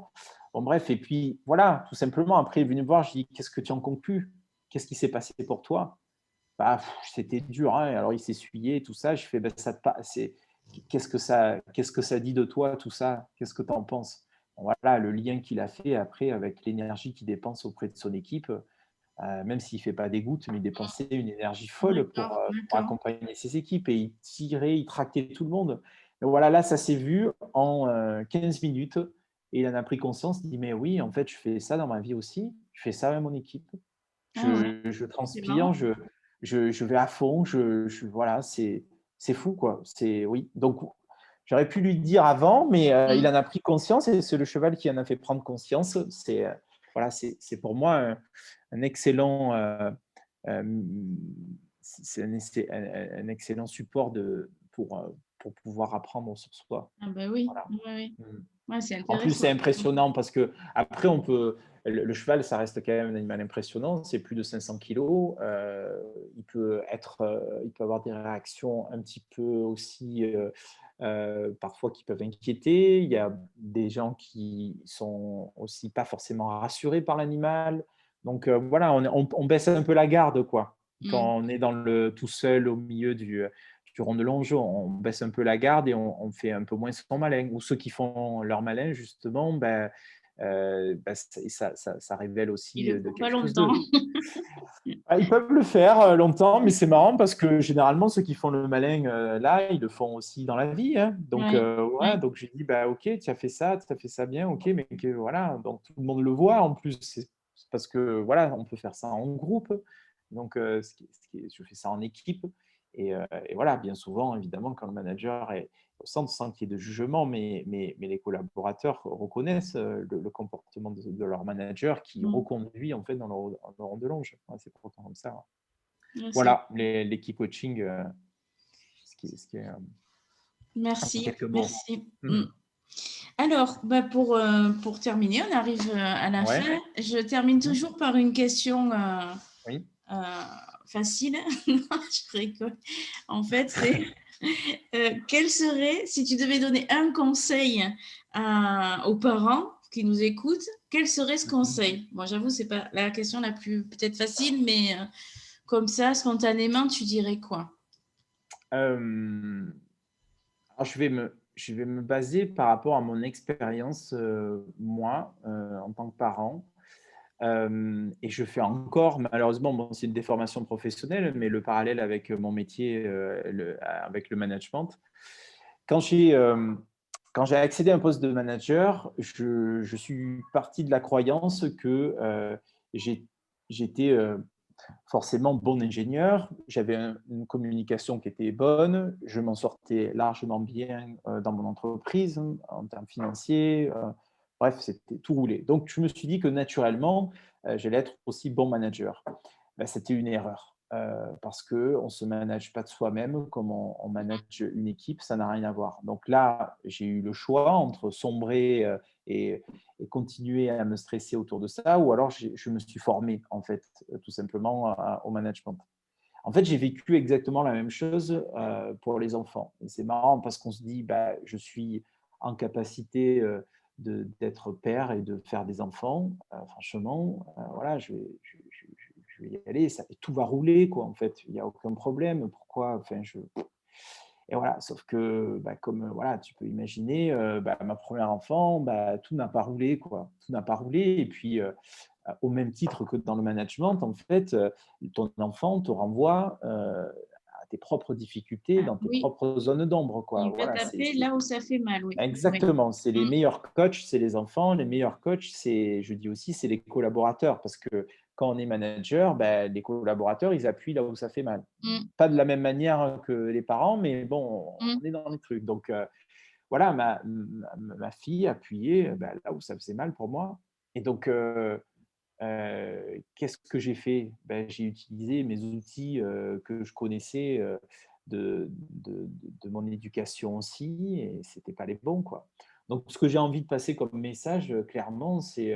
[SPEAKER 2] Bon, bref, et puis voilà, tout simplement, après, il est venu me voir, je dis: «Qu'est-ce que tu en conclus? Qu'est-ce qui s'est passé pour toi?» Bah, c'était dur, hein, alors il s'essuyait, tout ça. Je fais: «Bah, ça te pa c'est qu'est-ce que ça dit de toi, tout ça? Qu'est-ce que tu en penses?» Bon, voilà, le lien qu'il a fait après avec l'énergie qu'il dépense auprès de son équipe, même s'il ne fait pas des gouttes, mais il dépensait une énergie folle
[SPEAKER 1] D'accord,
[SPEAKER 2] pour
[SPEAKER 1] d'accord.
[SPEAKER 2] accompagner ses équipes et il tirait, il tractait tout le monde. Et voilà, là, ça s'est vu en 15 minutes et il en a pris conscience. Il dit: «Mais oui, en fait, je fais ça dans ma vie aussi. Je fais ça avec mon équipe.
[SPEAKER 1] Ah ouais,
[SPEAKER 2] Je
[SPEAKER 1] c'est marrant.
[SPEAKER 2] transpire, je vais à fond, voilà, c'est fou, quoi. C'est oui, donc j'aurais pu lui dire avant, mais il
[SPEAKER 1] Mmh.
[SPEAKER 2] en a pris conscience et c'est le cheval qui en a fait prendre conscience. Voilà, c'est pour moi un excellent, un excellent support pour pouvoir apprendre sur soi.
[SPEAKER 1] Ah bah oui,
[SPEAKER 2] Voilà.
[SPEAKER 1] oui, oui.
[SPEAKER 2] Mmh.
[SPEAKER 1] Ouais, c'est
[SPEAKER 2] En plus,
[SPEAKER 1] intéressant.
[SPEAKER 2] c'est impressionnant parce que après on peut le cheval, ça reste quand même un animal impressionnant, c'est plus de 500 kilos, il peut avoir des réactions un petit peu aussi, parfois qui peuvent inquiéter. Il y a des gens qui sont aussi pas forcément rassurés par l'animal. Donc, voilà, on baisse un peu la garde, quoi.
[SPEAKER 1] Mmh.
[SPEAKER 2] Quand on est tout seul au milieu du rond de longe, on baisse un peu la garde et on fait un peu moins son malin. Ou ceux qui font leur malin, justement, ça révèle
[SPEAKER 1] Ils
[SPEAKER 2] aussi
[SPEAKER 1] le
[SPEAKER 2] de
[SPEAKER 1] font pas
[SPEAKER 2] quelque chose
[SPEAKER 1] longtemps.
[SPEAKER 2] de. Ah, ils peuvent le faire longtemps, mais c'est marrant parce que généralement, ceux qui font le malin, là, ils le font aussi dans la vie, hein. Donc,
[SPEAKER 1] Ouais,
[SPEAKER 2] ouais,
[SPEAKER 1] ouais.
[SPEAKER 2] donc j'ai dit: «Bah, OK, tu as fait ça bien, OK, mais que voilà», donc tout le monde le voit en plus. C'est parce que, voilà, on peut faire ça en groupe. Donc, je fais ça en équipe et voilà, bien souvent, évidemment, quand le manager est au centre, sans qu'il y ait de jugement, mais les collaborateurs reconnaissent, le comportement de leur manager qui
[SPEAKER 1] Mmh.
[SPEAKER 2] reconduit, en fait, dans le rond de longe. Ouais, c'est pourtant comme ça, ouais.
[SPEAKER 1] Ouais, c'est
[SPEAKER 2] Voilà, l'équipe coaching, ce qui est, en
[SPEAKER 1] merci,
[SPEAKER 2] quelques mots.
[SPEAKER 1] merci. Mmh.
[SPEAKER 2] Mmh.
[SPEAKER 1] Alors, bah, pour terminer, on arrive, à la fin.
[SPEAKER 2] Ouais.
[SPEAKER 1] Je termine
[SPEAKER 2] Mmh.
[SPEAKER 1] toujours par une question,
[SPEAKER 2] Oui.
[SPEAKER 1] heu, facile. Non, je rigole. En fait, c'est, quel serait si tu devais donner un conseil à aux parents qui nous écoutent, quel serait ce
[SPEAKER 2] Mmh mh.
[SPEAKER 1] conseil? Bon, j'avoue, c'est pas la question la plus peut-être facile, mais, comme ça, spontanément, tu dirais quoi?
[SPEAKER 2] Alors je vais me baser par rapport à mon expérience, moi, en tant que parent. Et je fais encore malheureusement, bon, c'est une déformation professionnelle, mais le parallèle avec mon métier, avec le management. Quand j'ai, hem, quand j'ai accédé à un poste de manager, je suis parti de la croyance que, j'ai j'étais, forcément bon ingénieur, j'avais une communication qui était bonne, je m'en sortais largement bien dans mon entreprise, en termes financiers, bref, c'était tout roulé. Donc je me suis dit que naturellement, j'allais être aussi bon manager. Ben, c'était une erreur, parce qu'on ne se manage pas de soi-même comme on manage une équipe, ça n'a rien à voir. Donc là, j'ai eu le choix entre sombrer et, et continuer à me stresser autour de ça, ou alors je me suis formé, en fait, tout simplement au management. En fait, j'ai vécu exactement la même chose pour les enfants. Et c'est marrant parce qu'on se dit, bah, je suis en capacité d'être père et de faire des enfants. Franchement, voilà, je vais y aller, tout va rouler, quoi, en fait. Il n'y a aucun problème. Pourquoi enfin, Et voilà, sauf que, bah, comme voilà, tu peux imaginer, bah, ma première enfant, bah, tout n'a pas roulé, quoi. Tout n'a pas roulé. Et puis, au même titre que dans le management, en fait, ton enfant te renvoie à tes propres difficultés,
[SPEAKER 1] Ah
[SPEAKER 2] dans tes
[SPEAKER 1] oui,
[SPEAKER 2] propres zones d'ombre, quoi.
[SPEAKER 1] il va
[SPEAKER 2] Voilà,
[SPEAKER 1] taper là où ça fait mal, oui. Oui.
[SPEAKER 2] exactement. C'est les
[SPEAKER 1] Mmh,
[SPEAKER 2] meilleurs coachs, c'est les enfants. Les meilleurs coachs, je dis aussi, c'est les collaborateurs. Parce que quand on est manager, ben, les collaborateurs, ils appuient là où ça fait mal.
[SPEAKER 1] mmh,
[SPEAKER 2] Pas de la même manière que les parents, mais bon,
[SPEAKER 1] mmh.
[SPEAKER 2] on est dans les trucs. Donc, voilà, ma fille appuyait ben, là où ça faisait mal pour moi. Et donc, qu'est-ce que j'ai fait? Ben, j'ai utilisé mes outils, que je connaissais, de mon éducation aussi et c'était pas les bons, quoi. Donc ce que j'ai envie de passer comme message, clairement, c'est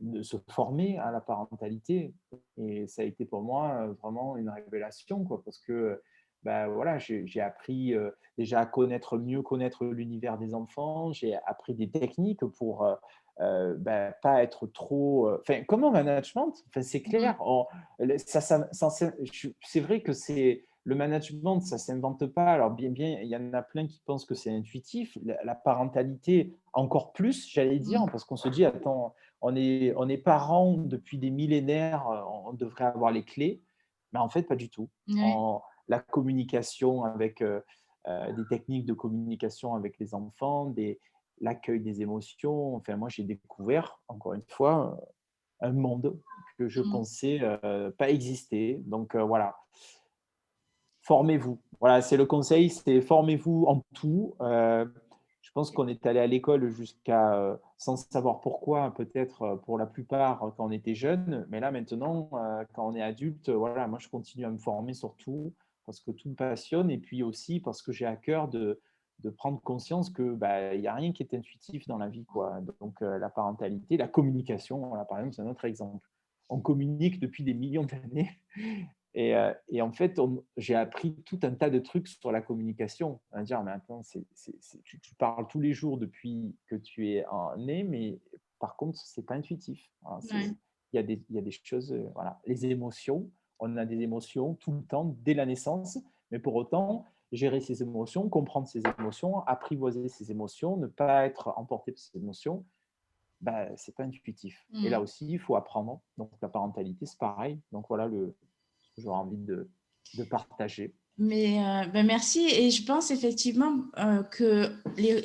[SPEAKER 2] de se former à la parentalité et ça a été pour moi, vraiment une révélation, quoi, parce que, bah, voilà, j'ai appris déjà à mieux connaître l'univers des enfants. J'ai appris des techniques pour bah, pas être trop. Enfin, comme en management, enfin, c'est
[SPEAKER 1] Mmh.
[SPEAKER 2] clair. C'est vrai que le management, ça s'invente pas. Alors bien, il y en a plein qui pensent que c'est intuitif. La parentalité, encore plus, j'allais dire,
[SPEAKER 1] Mmh.
[SPEAKER 2] parce qu'on se dit, attends, on est parents depuis des millénaires, on devrait avoir les clés. Mais en fait, pas du tout.
[SPEAKER 1] Ouais.
[SPEAKER 2] La communication avec des techniques de communication avec les enfants, l'accueil des émotions. Enfin, moi, j'ai découvert, encore une fois, un monde que je
[SPEAKER 1] Mmh.
[SPEAKER 2] pensais pas exister. Donc, voilà, formez-vous. Voilà, c'est le conseil, c'est formez-vous en tout. Je pense qu'on est allé à l'école jusqu'à, sans savoir pourquoi, peut-être pour la plupart quand on était jeune, mais là maintenant, quand on est adulte, voilà, moi je continue à me former sur tout parce que tout me passionne et puis aussi parce que j'ai à cœur de prendre conscience que bah, il n'y a rien qui est intuitif dans la vie, quoi. Donc la parentalité, la communication, voilà, par exemple, c'est un autre exemple. On communique depuis des millions d'années et en fait, j'ai appris tout un tas de trucs sur la communication. À dire, mais attends, tu parles tous les jours depuis que tu es né, mais par contre, c'est pas intuitif. Voilà,
[SPEAKER 1] Ouais.
[SPEAKER 2] il y a des choses, voilà. Les émotions, on a des émotions tout le temps, dès la naissance, mais pour autant, gérer ses émotions, comprendre ses émotions, apprivoiser ses émotions, ne pas être emporté par ses émotions, bah, c'est pas intuitif. Et là
[SPEAKER 1] Mmh.
[SPEAKER 2] aussi, il faut apprendre. Donc, la parentalité, c'est pareil. Donc, voilà ce que j'aurais envie de partager.
[SPEAKER 1] Mais bah, merci et je pense effectivement, que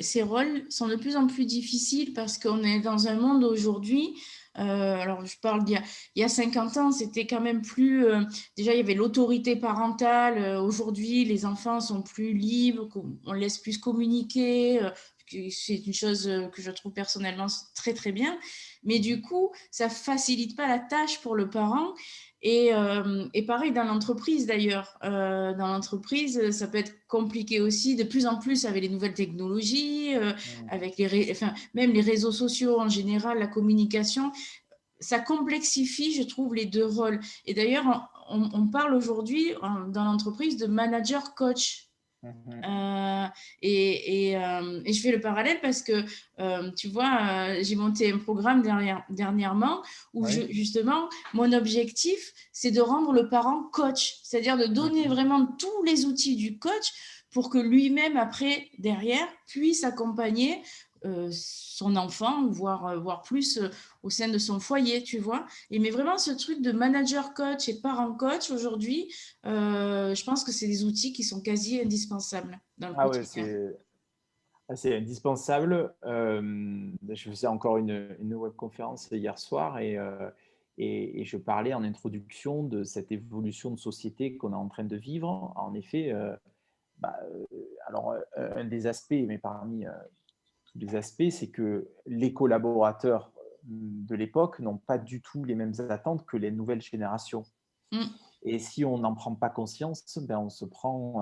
[SPEAKER 1] ces rôles sont de plus en plus difficiles parce qu'on est dans un monde aujourd'hui, alors je parle d'il y a 50 ans, c'était quand même plus, déjà il y avait l'autorité parentale, aujourd'hui les enfants sont plus libres, on laisse plus communiquer, c'est une chose, que je trouve personnellement très, très bien. Mais du coup, ça facilite pas la tâche pour le parent et pareil dans l'entreprise d'ailleurs. Dans l'entreprise, ça peut être compliqué aussi, de plus en plus avec les nouvelles technologies,
[SPEAKER 2] Mmh.
[SPEAKER 1] avec enfin, même les réseaux sociaux en général, la communication. Ça complexifie, je trouve, les deux rôles. Et d'ailleurs, on parle aujourd'hui dans l'entreprise de manager coach.
[SPEAKER 2] Mmh.
[SPEAKER 1] Euh, et je fais le parallèle parce que, tu vois, j'ai monté un programme dernièrement où
[SPEAKER 2] Oui.
[SPEAKER 1] justement, mon objectif, c'est de rendre le parent coach, c'est-à-dire de donner
[SPEAKER 2] Mmh.
[SPEAKER 1] vraiment tous les outils du coach pour que lui-même, après, derrière, puisse accompagner son enfant, voire plus au sein de son foyer, tu vois. Mais vraiment, ce truc de manager coach et parent coach aujourd'hui, je pense que c'est des outils qui sont quasi indispensables dans le
[SPEAKER 2] Ah ouais,
[SPEAKER 1] quotidien.
[SPEAKER 2] c'est indispensable. Je faisais encore une webconférence hier soir et je parlais en introduction de cette évolution de société qu'on est en train de vivre. En effet, bah, alors, un des aspects, mais parmi tous les aspects, c'est que les collaborateurs de l'époque n'ont pas du tout les mêmes attentes que les nouvelles générations.
[SPEAKER 1] Mm,
[SPEAKER 2] Et si on n'en prend pas conscience, ben on se prend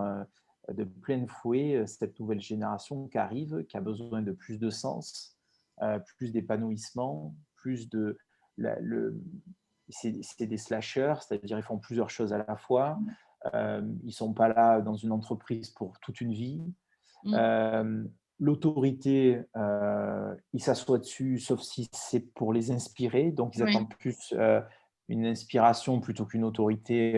[SPEAKER 2] de plein fouet cette nouvelle génération qui arrive, qui a besoin de plus de sens, plus d'épanouissement, plus de... c'est des slashers, c'est-à-dire ils font plusieurs choses à la fois. Ils ne sont pas là dans une entreprise pour toute une vie.
[SPEAKER 1] mm,
[SPEAKER 2] Euh, L'autorité, ils s'assoient dessus, sauf si c'est pour les inspirer. Donc, ils
[SPEAKER 1] oui,
[SPEAKER 2] attendent plus une inspiration plutôt qu'une autorité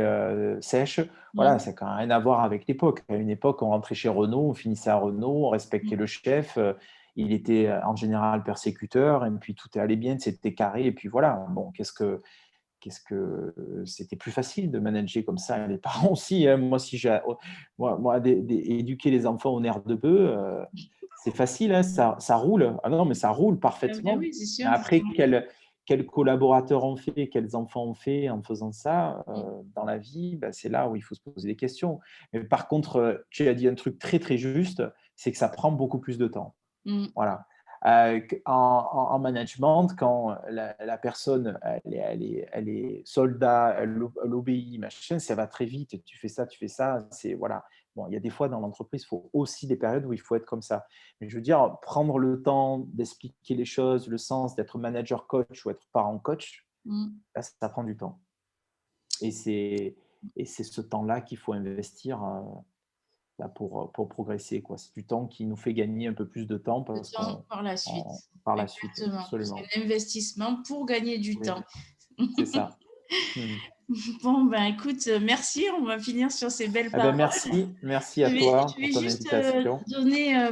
[SPEAKER 2] sèche. Voilà,
[SPEAKER 1] mm,
[SPEAKER 2] ça n'a rien à voir avec l'époque. À une époque, on rentrait chez Renault, on finissait à Renault, on respectait
[SPEAKER 1] mm.
[SPEAKER 2] le chef. Il était en général persécuteur, et puis tout allait bien, c'était carré. Et puis voilà, bon, c'était plus facile de manager comme ça les parents aussi, hein. Moi, si j'ai moi éduquer les enfants au nerf de bœuf, c'est facile, hein, ça roule. Ah non, mais ça roule
[SPEAKER 1] Ben
[SPEAKER 2] parfaitement.
[SPEAKER 1] oui, c'est
[SPEAKER 2] Mais
[SPEAKER 1] sûr.
[SPEAKER 2] après, quels collaborateurs ont fait, quels enfants ont fait en faisant ça dans la vie, bah, c'est là où il faut se poser des questions. Mais par contre, tu as dit un truc très très juste, c'est que ça prend beaucoup plus de temps.
[SPEAKER 1] Mm,
[SPEAKER 2] Voilà. En management, quand la personne elle est soldat, elle obéit, machin, ça va très vite. Tu fais ça. C'est voilà. Bon, il y a des fois dans l'entreprise, il faut aussi des périodes où il faut être comme ça. Mais je veux dire, prendre le temps d'expliquer les choses, le sens d'être manager coach ou être parent coach,
[SPEAKER 1] mm.
[SPEAKER 2] là, ça prend du temps. Et c'est Et c'est ce temps-là qu'il faut investir pour progresser, quoi. C'est du temps qui nous fait gagner un peu plus de temps
[SPEAKER 1] Le
[SPEAKER 2] parce
[SPEAKER 1] temps par la suite.
[SPEAKER 2] par la suite,
[SPEAKER 1] Exactement. C'est
[SPEAKER 2] absolument.
[SPEAKER 1] un investissement pour gagner du
[SPEAKER 2] Oui,
[SPEAKER 1] temps.
[SPEAKER 2] c'est ça. Mmh.
[SPEAKER 1] Bon, ben écoute, merci. On va finir sur ces belles
[SPEAKER 2] Eh ben,
[SPEAKER 1] paroles.
[SPEAKER 2] merci à toi
[SPEAKER 1] Je
[SPEAKER 2] pour
[SPEAKER 1] vais
[SPEAKER 2] ton
[SPEAKER 1] juste
[SPEAKER 2] invitation.
[SPEAKER 1] donner,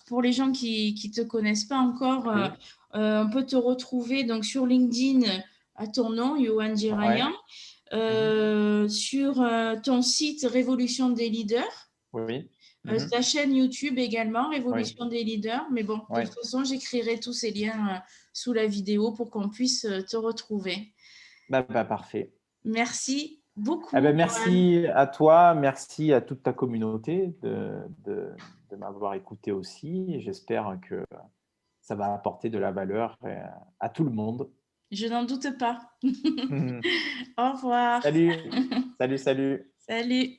[SPEAKER 1] pour les gens qui ne te connaissent pas encore,
[SPEAKER 2] Oui,
[SPEAKER 1] on peut te retrouver donc, sur LinkedIn à ton nom, Yohan
[SPEAKER 2] ouais.
[SPEAKER 1] Djerayan,
[SPEAKER 2] Mmh.
[SPEAKER 1] sur ton site Révolution des leaders,
[SPEAKER 2] Oui. Mmh.
[SPEAKER 1] ta chaîne YouTube également,
[SPEAKER 2] Oui,
[SPEAKER 1] Révolution des leaders. Mais bon, de
[SPEAKER 2] ouais.
[SPEAKER 1] toute façon, j'écrirai tous ces liens sous la vidéo pour qu'on puisse te retrouver.
[SPEAKER 2] Parfait.
[SPEAKER 1] Merci
[SPEAKER 2] Eh
[SPEAKER 1] beaucoup,
[SPEAKER 2] ben,
[SPEAKER 1] Yohan.
[SPEAKER 2] merci à toi, merci à toute ta communauté de m'avoir écouté aussi et j'espère que ça va apporter de la valeur, à tout le monde.
[SPEAKER 1] Je n'en doute pas. Au revoir.
[SPEAKER 2] Salut, salut, salut.
[SPEAKER 1] Salut.